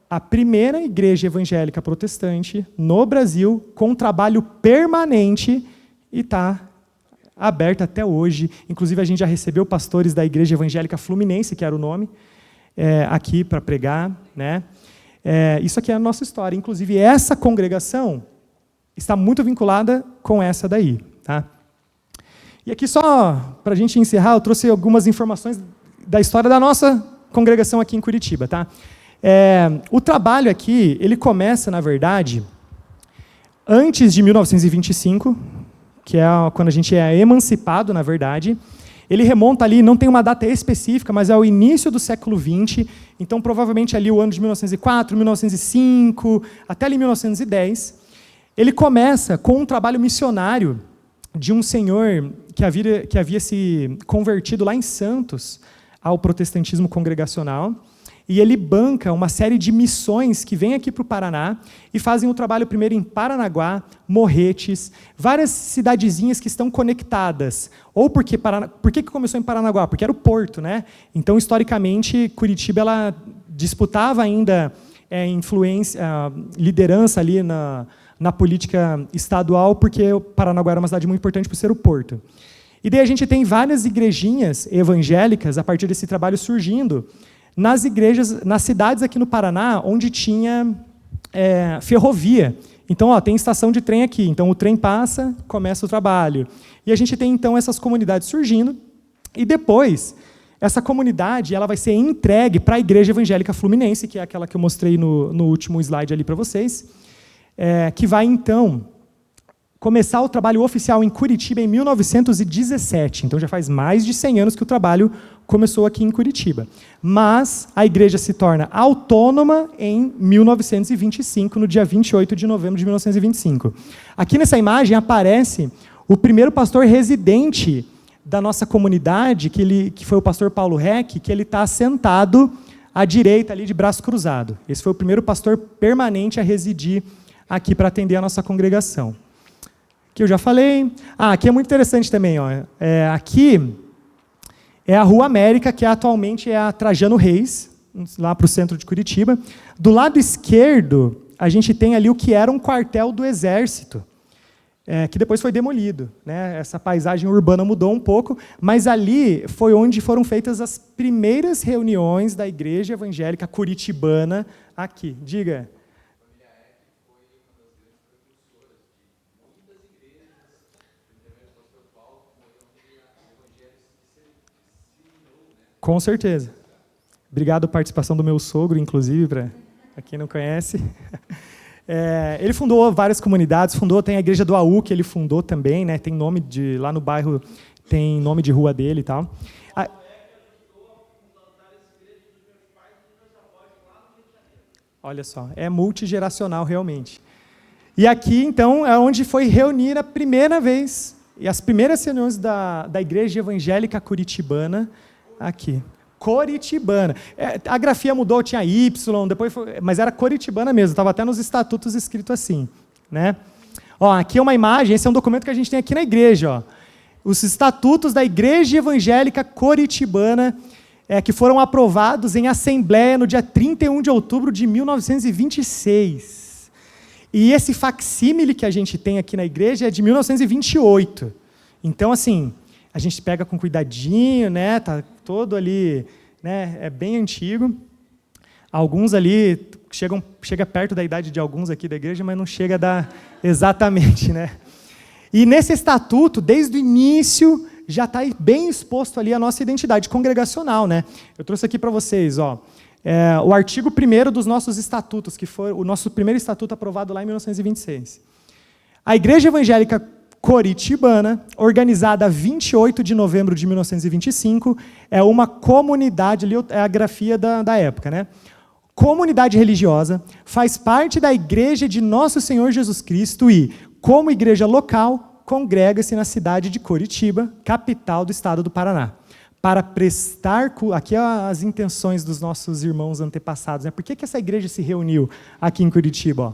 a primeira igreja evangélica protestante no Brasil, com trabalho permanente, e está aberta até hoje. Inclusive, a gente já recebeu pastores da Igreja Evangélica Fluminense, que era o nome, aqui para pregar, né? Isso aqui é a nossa história. Inclusive, essa congregação está muito vinculada com essa daí. Tá? E aqui, só para a gente encerrar, eu trouxe algumas informações da história da nossa congregação aqui em Curitiba. Tá? O trabalho aqui, ele começa, na verdade, antes de 1925, que é quando a gente é emancipado, na verdade. Ele remonta ali, não tem uma data específica, mas é o início do século XX, então provavelmente ali o ano de 1904, 1905, até ali 1910. Ele começa com um trabalho missionário de um senhor que havia se convertido lá em Santos ao protestantismo congregacional, e ele banca uma série de missões que vêm aqui para o Paraná e fazem o trabalho primeiro em Paranaguá, Morretes, várias cidadezinhas que estão conectadas. Ou por que começou em Paranaguá? Porque era o porto, né? Então, historicamente, Curitiba ela disputava ainda liderança ali na política estadual, porque o Paranaguá era uma cidade muito importante por ser o porto. E daí a gente tem várias igrejinhas evangélicas, a partir desse trabalho, surgindo, nas igrejas, nas cidades aqui no Paraná, onde tinha ferrovia. Então, ó, tem estação de trem aqui, então o trem passa, começa o trabalho. E a gente tem, então, essas comunidades surgindo, e depois, essa comunidade ela vai ser entregue para a Igreja Evangélica Fluminense, que é aquela que eu mostrei no último slide ali para vocês, que vai, então, começar o trabalho oficial em Curitiba em 1917. Então, já faz mais de 100 anos que o trabalho começou aqui em Curitiba. Mas a igreja se torna autônoma em 1925, no dia 28 de novembro de 1925. Aqui nessa imagem aparece o primeiro pastor residente da nossa comunidade, que foi o pastor Paulo Reck, que ele está sentado à direita, ali de braço cruzado. Esse foi o primeiro pastor permanente a residir aqui para atender a nossa congregação. Que eu já falei. Aqui é muito interessante também. Ó. Aqui é a Rua América, que atualmente é a Trajano Reis, lá para o centro de Curitiba. Do lado esquerdo, a gente tem ali o que era um quartel do Exército, que depois foi demolido. Né? Essa paisagem urbana mudou um pouco, mas ali foi onde foram feitas as primeiras reuniões da Igreja Evangélica Curitibana aqui. Diga. Com certeza. Obrigado a participação do meu sogro, inclusive, para quem não conhece. Ele fundou várias comunidades, tem a igreja do AU, que ele fundou também, né? Tem nome de, lá no bairro, tem nome de rua dele e tal. Olha só, é multigeracional realmente. E aqui, então, é onde foi reunir a primeira vez, e as primeiras reuniões da Igreja Evangélica Curitibana, aqui. Coritibana. A grafia mudou, tinha Y, depois mas era Coritibana mesmo, estava até nos estatutos escrito assim. Né? Ó, aqui é uma imagem, esse é um documento que a gente tem aqui na igreja. Ó. Os estatutos da Igreja Evangélica Coritibana, que foram aprovados em assembleia no dia 31 de outubro de 1926. E esse facsímile que a gente tem aqui na igreja é de 1928. Então, assim, a gente pega com cuidadinho, né? Tá todo ali, né? É bem antigo. Alguns ali chega perto da idade de alguns aqui da igreja, mas não chega a dar exatamente, né? E nesse estatuto, desde o início, já está bem exposto ali a nossa identidade congregacional, né? Eu trouxe aqui para vocês, ó, o artigo 1º dos nossos estatutos, que foi o nosso primeiro estatuto aprovado lá em 1926. A Igreja Evangélica Coritibana, organizada 28 de novembro de 1925, é uma comunidade, ali é a grafia da época, né? Comunidade religiosa, faz parte da Igreja de Nosso Senhor Jesus Cristo e, como igreja local, congrega-se na cidade de Coritiba, capital do estado do Paraná, para prestar culto. Aqui as intenções dos nossos irmãos antepassados, né? Por que essa igreja se reuniu aqui em Curitiba? Ó?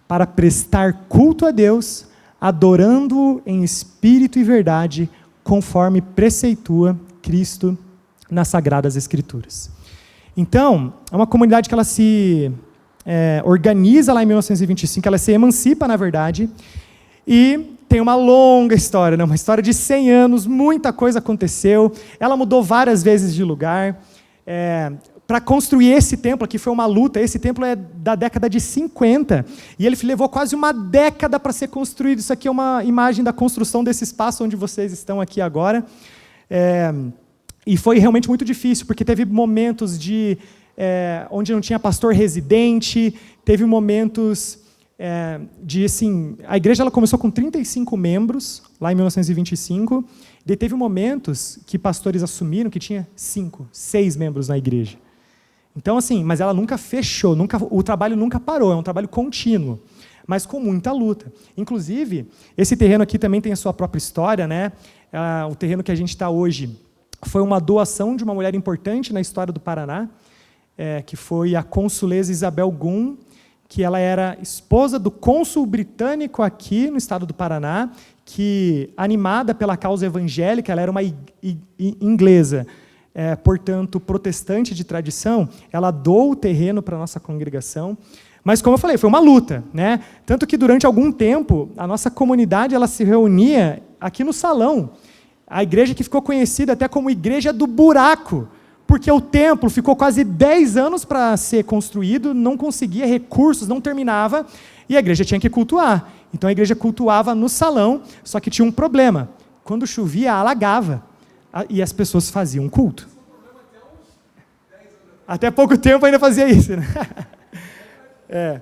Para prestar culto a Deus, adorando-o em espírito e verdade, conforme preceitua Cristo nas Sagradas Escrituras. Então, é uma comunidade que ela se organiza lá em 1925, ela se emancipa, na verdade, e tem uma longa história, né? Uma história de 100 anos, muita coisa aconteceu, ela mudou várias vezes de lugar. Para construir esse templo aqui foi uma luta, esse templo é da década de 50, e ele levou quase uma década para ser construído. Isso aqui é uma imagem da construção desse espaço onde vocês estão aqui agora. E foi realmente muito difícil, porque teve momentos onde não tinha pastor residente, teve momentos assim, a igreja ela começou com 35 membros, lá em 1925, e teve momentos que pastores assumiram que tinha 5, 6 membros na igreja. Então, assim, mas ela nunca fechou, o trabalho nunca parou, é um trabalho contínuo, mas com muita luta. Inclusive, esse terreno aqui também tem a sua própria história, né? O terreno que a gente está hoje foi uma doação de uma mulher importante na história do Paraná, que foi a consuleza Isabel Gum, que ela era esposa do cônsul britânico aqui no estado do Paraná, que, animada pela causa evangélica, ela era uma inglesa, portanto, protestante de tradição, ela doou o terreno para a nossa congregação. Mas, como eu falei, foi uma luta, né? Tanto que, durante algum tempo, a nossa comunidade ela se reunia aqui no salão. A igreja que ficou conhecida até como Igreja do Buraco, porque o templo ficou quase 10 anos para ser construído, não conseguia recursos, não terminava, e a igreja tinha que cultuar. Então a igreja cultuava no salão, só que tinha um problema. Quando chovia, alagava, e as pessoas faziam culto. Até pouco tempo ainda fazia isso. Né?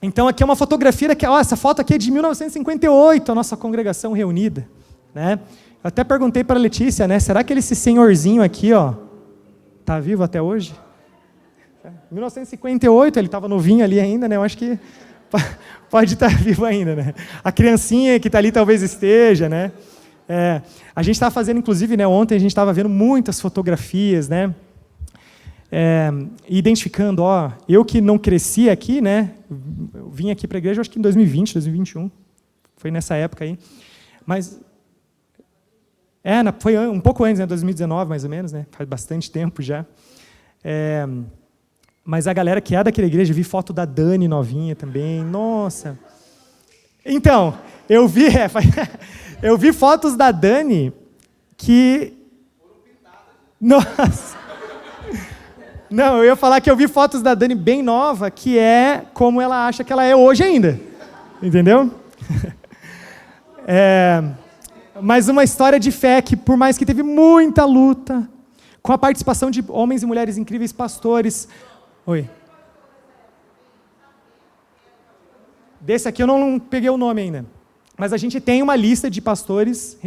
Então aqui é uma fotografia, essa foto aqui é de 1958, a nossa congregação reunida. Né? Eu até perguntei para a Letícia, né, será que esse senhorzinho aqui, ó, está vivo até hoje? Em 1958, ele estava novinho ali ainda, né? Eu acho que pode estar vivo ainda, né? A criancinha que está ali talvez esteja, né? A gente estava fazendo, inclusive, né, ontem a gente estava vendo muitas fotografias, né? Identificando, ó, eu que não cresci aqui, né? Eu vim aqui para a igreja, acho que em 2020, 2021, foi nessa época aí. Mas foi um pouco antes, né, 2019, mais ou menos, né? Faz bastante tempo já. Mas a galera que é daquela igreja, eu vi foto da Dani novinha também. Nossa! Então, eu vi fotos da Dani que... Nossa! Não, eu ia falar que eu vi fotos da Dani bem nova, que é como ela acha que ela é hoje ainda. Entendeu? Mas uma história de fé que, por mais que teve muita luta, com a participação de homens e mulheres incríveis, pastores. Oi. Desse aqui eu não peguei o nome ainda. Mas a gente tem uma lista de pastores,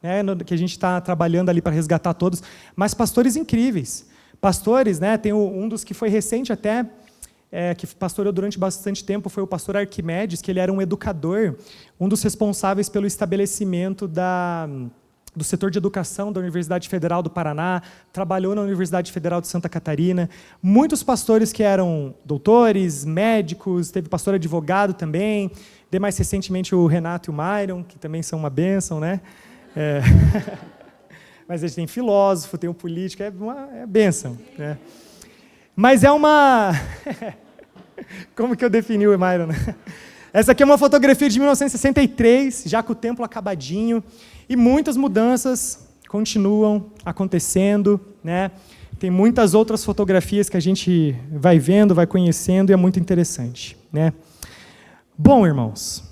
né, que a gente está trabalhando ali para resgatar todos, mas pastores incríveis. Pastores, né, tem um dos que foi recente até, que pastoreou durante bastante tempo, foi o pastor Arquimedes, que ele era um educador, um dos responsáveis pelo estabelecimento do setor de educação da Universidade Federal do Paraná, trabalhou na Universidade Federal de Santa Catarina. Muitos pastores que eram doutores, médicos, teve pastor advogado também, mais recentemente o Renato e o Myron, que também são uma bênção, né? Mas a gente tem filósofo, tem um político, é bênção, né? Mas é uma... Como que eu defini o Myron? Essa aqui é uma fotografia de 1963, já com o templo acabadinho, e muitas mudanças continuam acontecendo, né? Tem muitas outras fotografias que a gente vai vendo, vai conhecendo, e é muito interessante, né? Bom, irmãos,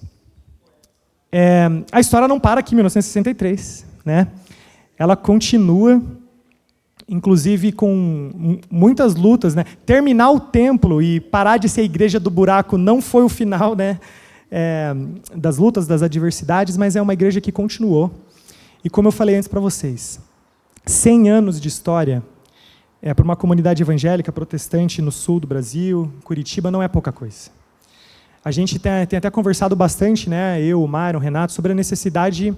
a história não para aqui em 1963, né? Ela continua, inclusive com muitas lutas, né? Terminar o templo e parar de ser a igreja do buraco não foi o final, né? Das lutas, das adversidades, mas é uma igreja que continuou. E como eu falei antes para vocês, 100 anos de história para uma comunidade evangélica protestante no sul do Brasil, Curitiba, não é pouca coisa. A gente tem até conversado bastante, né, eu, o Myron, o Renato, sobre a necessidade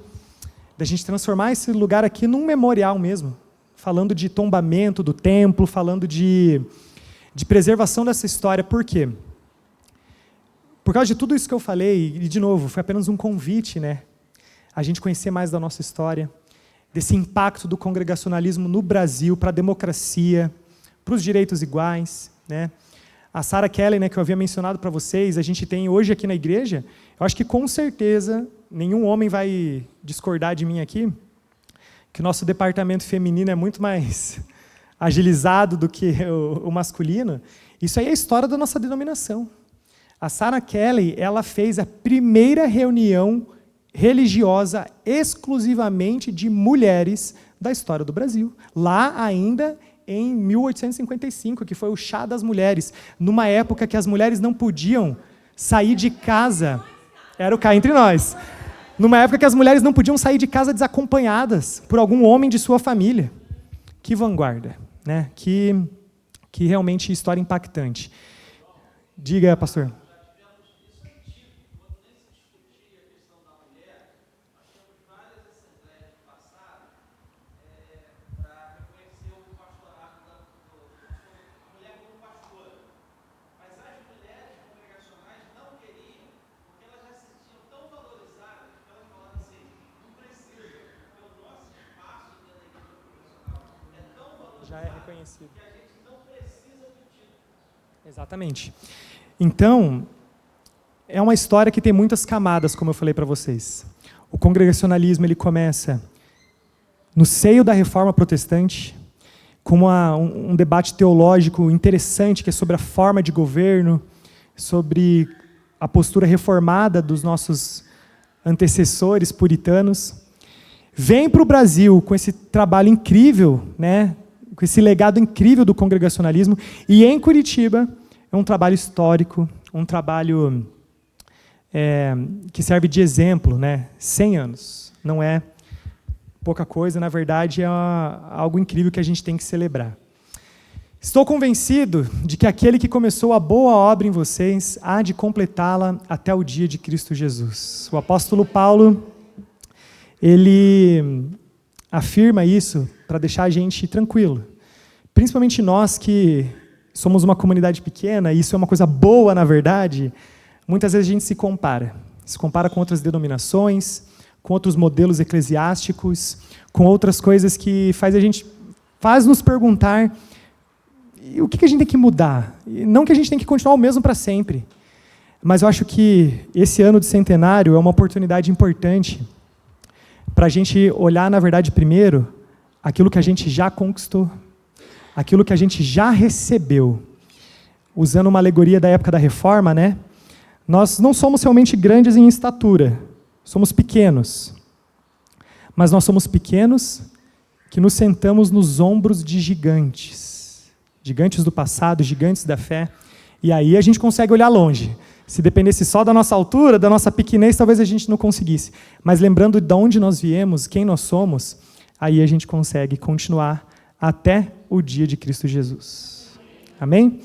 da gente transformar esse lugar aqui num memorial mesmo, falando de tombamento do templo, falando de preservação dessa história. Por quê? Por causa de tudo isso que eu falei, e de novo, foi apenas um convite, né, a gente conhecer mais da nossa história, desse impacto do congregacionalismo no Brasil para a democracia, para os direitos iguais, né? A Sarah Kelly, né, que eu havia mencionado para vocês, a gente tem hoje aqui na igreja, eu acho que com certeza nenhum homem vai discordar de mim aqui, que o nosso departamento feminino é muito mais agilizado do que o masculino. Isso aí é a história da nossa denominação. A Sarah Kelly, ela fez a primeira reunião religiosa exclusivamente de mulheres da história do Brasil. Lá ainda em 1855, que foi o Chá das Mulheres, numa época que as mulheres não podiam sair de casa. Era o cá entre nós. Numa época que as mulheres não podiam sair de casa desacompanhadas por algum homem de sua família. Que vanguarda, né? Que realmente história impactante. Diga, pastor. Já é reconhecido. Que a gente não precisa do título. Exatamente. Então, é uma história que tem muitas camadas, como eu falei para vocês. O congregacionalismo ele começa no seio da Reforma Protestante, com um debate teológico interessante, que é sobre a forma de governo, sobre a postura reformada dos nossos antecessores puritanos. Vem para o Brasil com esse trabalho incrível, né? Com esse legado incrível do congregacionalismo, e em Curitiba é um trabalho histórico, um trabalho que serve de exemplo, né? 100 anos, não é pouca coisa, na verdade é algo incrível que a gente tem que celebrar. Estou convencido de que aquele que começou a boa obra em vocês há de completá-la até o dia de Cristo Jesus. O apóstolo Paulo, ele afirma isso para deixar a gente tranquilo. Principalmente nós que somos uma comunidade pequena, e isso é uma coisa boa, na verdade, muitas vezes a gente se compara com outras denominações, com outros modelos eclesiásticos, com outras coisas que faz nos perguntar o que a gente tem que mudar. Não que a gente tem que continuar o mesmo para sempre, mas eu acho que esse ano de centenário é uma oportunidade importante para a gente olhar, na verdade, primeiro, aquilo que a gente já conquistou, aquilo que a gente já recebeu. Usando uma alegoria da época da Reforma, né? Nós não somos realmente grandes em estatura, somos pequenos. Mas nós somos pequenos que nos sentamos nos ombros de gigantes. Gigantes do passado, gigantes da fé. E aí a gente consegue olhar longe. Se dependesse só da nossa altura, da nossa pequenez, talvez a gente não conseguisse. Mas lembrando de onde nós viemos, quem nós somos, aí a gente consegue continuar até o dia de Cristo Jesus. Amém?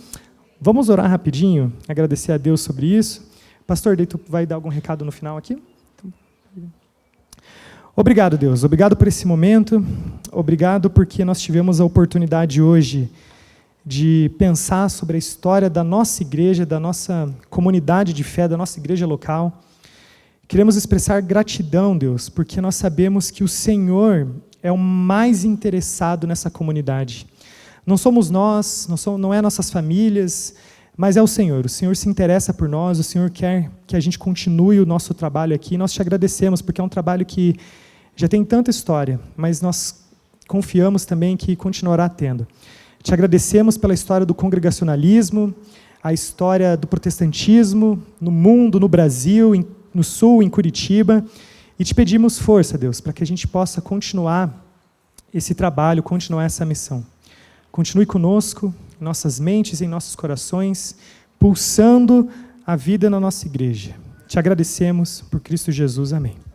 Vamos orar rapidinho, agradecer a Deus sobre isso. Pastor, daí tu vai dar algum recado no final aqui? Obrigado, Deus. Obrigado por esse momento. Obrigado porque nós tivemos a oportunidade hoje de pensar sobre a história da nossa igreja, da nossa comunidade de fé, da nossa igreja local. Queremos expressar gratidão, Deus, porque nós sabemos que o Senhor é o mais interessado nessa comunidade. Não somos nós, não é nossas famílias, mas é o Senhor. O Senhor se interessa por nós, o Senhor quer que a gente continue o nosso trabalho aqui. Nós te agradecemos, porque é um trabalho que já tem tanta história, mas nós confiamos também que continuará tendo. Te agradecemos pela história do congregacionalismo, a história do protestantismo no mundo, no Brasil, no Sul, em Curitiba, e te pedimos força, Deus, para que a gente possa continuar esse trabalho, continuar essa missão. Continue conosco, em nossas mentes, em nossos corações, pulsando a vida na nossa igreja. Te agradecemos por Cristo Jesus. Amém.